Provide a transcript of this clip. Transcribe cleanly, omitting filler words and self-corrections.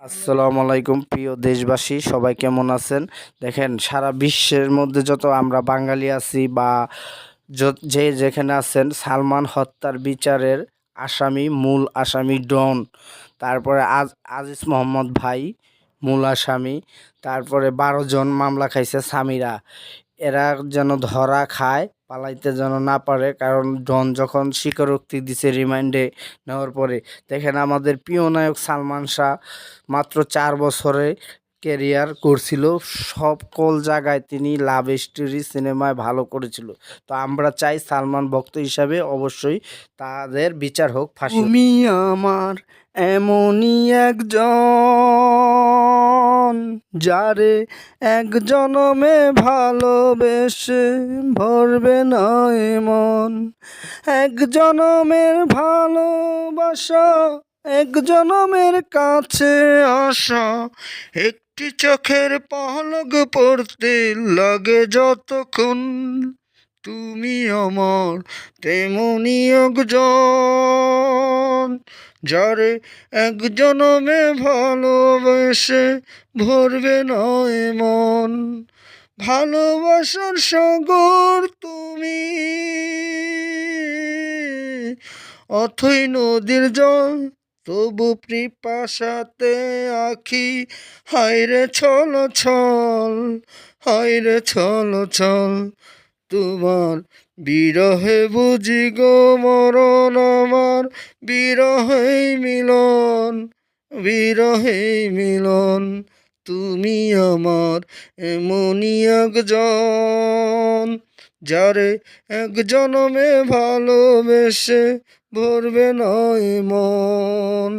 আসসালামু আলাইকুম প্রিয় দেশবাসী, সবাই কেমন আছেন? দেখেন, সারা বিশ্বের মধ্যে যত আমরা বাঙালি আছি বা যে যেখানে আছেন, সালমান হত্যার বিচারের মূল আসামি ডন, তারপরে আজিজ মোহাম্মদ ভাই মূল আসামি, তারপরে 12 জন মামলা খাইছে সামিরা। এরা যেন ধরা খায়, পালাইতে যেন না পারে, কারণ ডন যখন স্বীকারোক্তি দিছে রিমান্ডে নেওয়ার পরে। দেখেন, আমাদের প্রিয় নায়ক সালমান শাহ মাত্র 4 বছরে ক্যারিয়ার করছিল, সকল জায়গায় তিনি লাভ স্টোরি সিনেমায় ভালো করেছিল। তো আমরা চাই সালমান ভক্ত হিসাবে অবশ্যই তাদের বিচার হোক, ফাঁসি হোক। তুমি আমার এমনই একজন, যারে এক জনমে ভালোবেসে ভরবে না মন। এক জনমের ভালোবাসা, এক জনমের কাছে আসা, একটি চোখের পলক পড়তে লাগে যতক্ষণ। তুমি আমার তেমনি একজন, যারে এক জনমে ভালোবেসে ভরবে নয় মন। ভালোবাসার সাগর তুমি, অথই নদীর জল, তবু পিপাসাতে আখি হায়রে ছল ছল, হায়রে ছল ছল। তোমার বিরহে বুঝি গো মরণ আমার, বিরহেই মিলন, বিরহেই মিলন। তুমি আমার এমনই একজন, যারে এক জনমে ভালোবেসে ভরবে নয় মন।